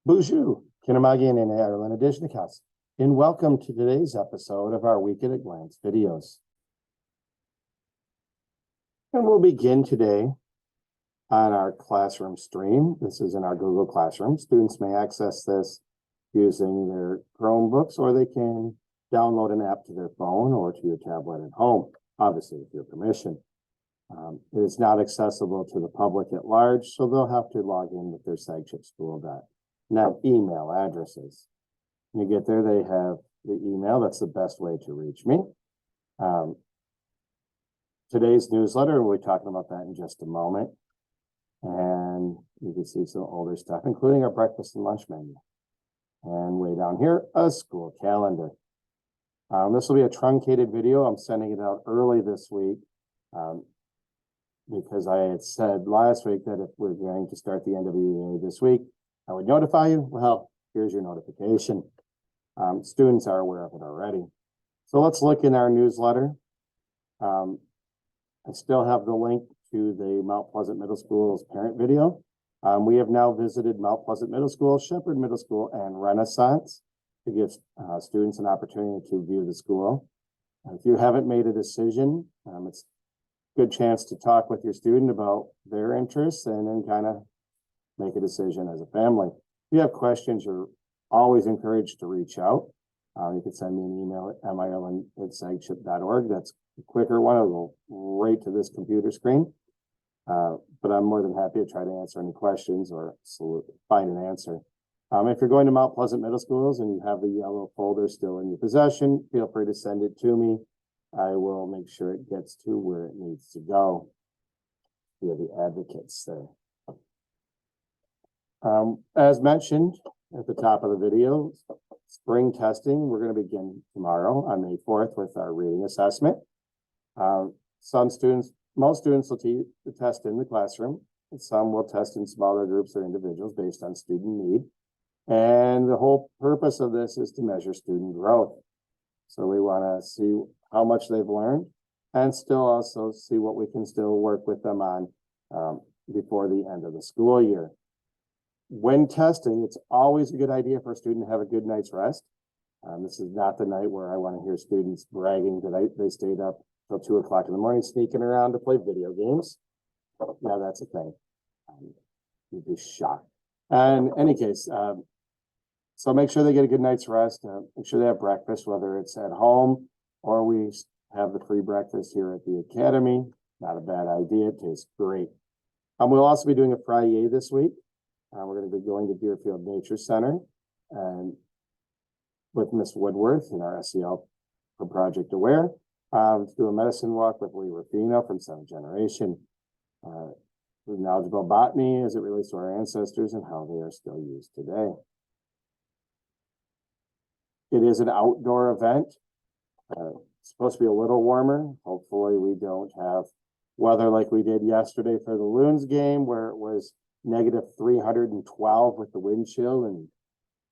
Bonjour, Kinamagian in Ireland Adishnikas, and welcome to today's episode of our Week at a Glance videos. And we'll begin today on our classroom stream. This is in our Google Classroom. Students may access this using their Chromebooks, or they can download an app to their phone or to your tablet at home, obviously with your permission. It is not accessible to the public at large, so they'll have to log in with their sagchipschool.net email addresses. When you get there, they have the email. That's the best way to reach me. Today's newsletter, and we'll be talking about that in just a moment. And you can see some older stuff, including our breakfast and lunch menu. And way down here, a school calendar. This will be a truncated video. I'm sending it out early this week because I had said last week that if we're going to start the NWEA this week, I would notify you. Well, here's your notification. Students are aware of it already. So let's look in our newsletter. I still have the link to the Mount Pleasant Middle School's parent video. We have now visited Mount Pleasant Middle School, Shepherd Middle School, and Renaissance to give students an opportunity to view the school. If you haven't made a decision, it's a good chance to talk with your student about their interests and then kind of make a decision as a family. If you have questions, you're always encouraged to reach out. You can send me an email at mireland@sagchip.org. That's a quicker one. It'll go right to this computer screen. But I'm more than happy to try to answer any questions or find an answer. If you're going to Mount Pleasant Middle Schools and you have the yellow folder still in your possession, feel free to send it to me. I will make sure it gets to where it needs to go. We have the advocates there. As mentioned at the top of the video, spring testing, we're going to begin tomorrow on May 4th with our reading assessment. Most students will test in the classroom, and some will test in smaller groups or individuals based on student need. And the whole purpose of this is to measure student growth. So we want to see how much they've learned and still also see what we can still work with them on before the end of the school year. When testing, it's always a good idea for a student to have a good night's rest. This is not the night where I want to hear students bragging that they stayed up till 2 o'clock in the morning, sneaking around to play video games. Yeah, that's a thing. You'd be shocked. And in any case, so make sure they get a good night's rest. Make sure they have breakfast, whether it's at home or we have the free breakfast here at the academy. Not a bad idea. It tastes great. We'll also be doing a Friday this week. We're going to be going to Deerfield Nature Center and with Miss Woodworth in our SEL for Project Aware to do a medicine walk with Lee Rufino from 7th Generation. With knowledgeable botany as it relates to our ancestors and how they are still used today. It is an outdoor event. It's supposed to be a little warmer. Hopefully we don't have weather like we did yesterday for the Loons game where it was negative 312 with the wind chill and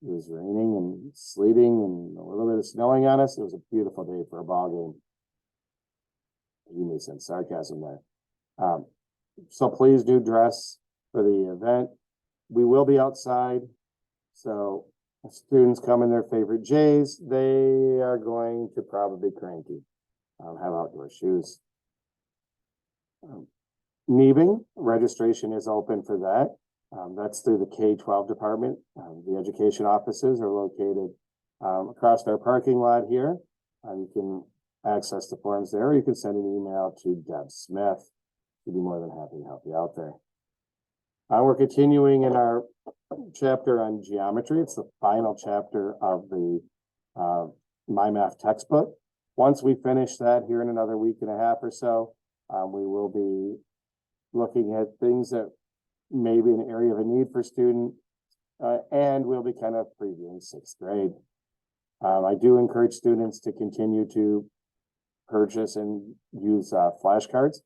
it was raining and sleeting and a little bit of snowing on us. It was a beautiful day for a ball game. You may sense sarcasm there. So please do dress for the event. We will be outside. So if students come in their favorite J's, they are going to probably be cranky. Have outdoor shoes. Neebing registration is open for that. That's through the K-12 department. The education offices are located across our parking lot here. You can access the forms there, or you can send an email to Deb Smith. She'd be more than happy to help you out there. We're continuing in our chapter on geometry. It's the final chapter of the My Math textbook. Once we finish that here in another week and a half or so, we will be looking at things that may be an area of a need for student, and we'll be kind of previewing 6th grade. I do encourage students to continue to purchase and use flashcards.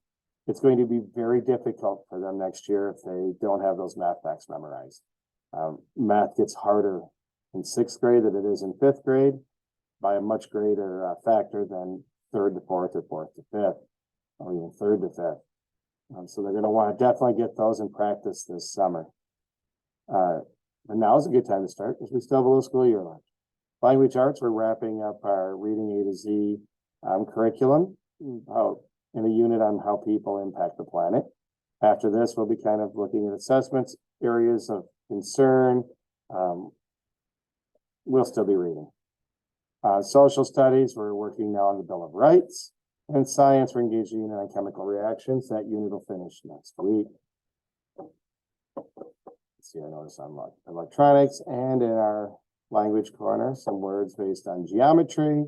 It's going to be very difficult for them next year if they don't have those math facts memorized. Math gets harder in 6th grade than it is in 5th grade by a much greater factor than 3rd to 4th or 4th to 5th, or even 3rd to 5th. So they're going to want to definitely get those in practice this summer. But now is a good time to start because we still have a little school year left. Language arts, we're wrapping up our reading A to Z curriculum in a unit on how people impact the planet. After this, we'll be kind of looking at assessments, areas of concern. We'll still be reading. Social studies, we're working now on the Bill of Rights. And science, we're engaging in on chemical reactions. That unit will finish next week. Let's see, I noticed on electronics and in our language corner, some words based on geometry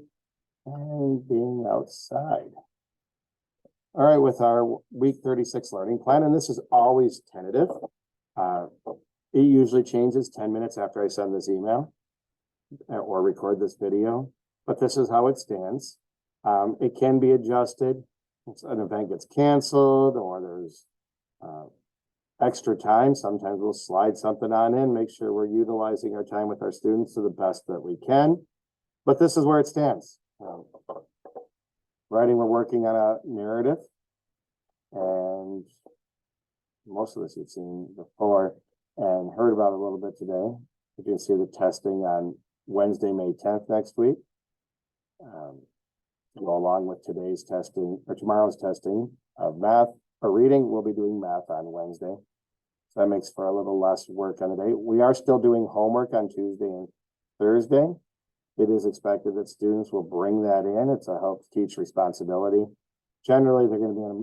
and being outside. All right, with our week 36 learning plan, and this is always tentative. It usually changes 10 minutes after I send this email or record this video, but this is how it stands. It can be adjusted if an event gets canceled or there's extra time. Sometimes we'll slide something on in, make sure we're utilizing our time with our students to the best that we can. But this is where it stands. Writing, we're working on a narrative. And most of this you've seen before and heard about a little bit today. You can see the testing on Wednesday, May 10th next week. Go along with today's testing or tomorrow's testing of math or reading. We'll be doing math on Wednesday. So that makes for a little less work on the day. We are still doing homework on Tuesday and Thursday. It is expected that students will bring that in. It's a help teach responsibility. Generally,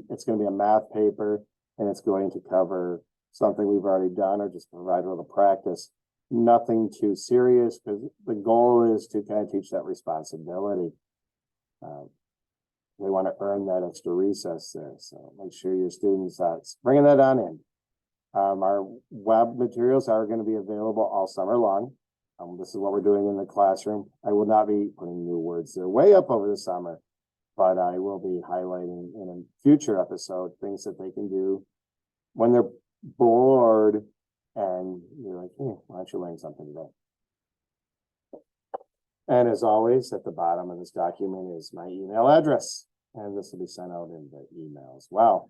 it's going to be a math paper and it's going to cover something we've already done or just provide a little practice. Nothing too serious because the goal is to kind of teach that responsibility. We want to earn that extra recess there. So make sure your students bringing that on in. Our web materials are going to be available all summer long. This is what we're doing in the classroom. I will not be putting new words there way up over the summer, but I will be highlighting in a future episode things that they can do when they're bored and you're like, hey, why don't you learn something today? And as always, at the bottom of this document is my email address, and this will be sent out in the email as well.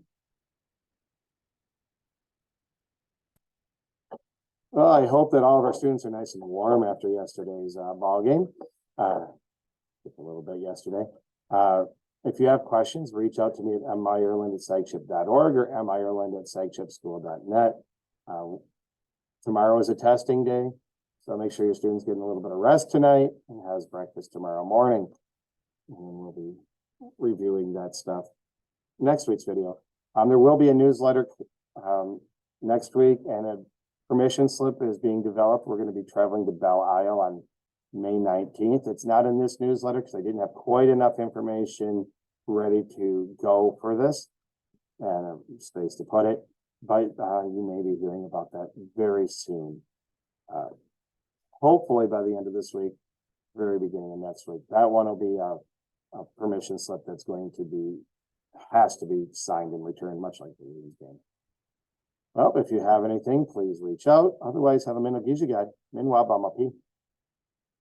Well, I hope that all of our students are nice and warm after yesterday's ball game. A little bit yesterday. If you have questions, reach out to me at mireland@sagchip.org or mireland@sagchipschool.net. Tomorrow is a testing day. So make sure your student's getting a little bit of rest tonight and has breakfast tomorrow morning. And we'll be reviewing that stuff next week's video. There will be a newsletter next week and a permission slip is being developed. We're going to be traveling to Belle Isle on May 19th. It's not in this newsletter because I didn't have quite enough information ready to go for this and space to put it. But you may be hearing about that very soon. Hopefully by the end of this week, very beginning of next week. That one will be a permission slip that's going to has to be signed and returned, much like the reading game. Well, if you have anything, please reach out. Otherwise, have a minute. Minwa Bamapi.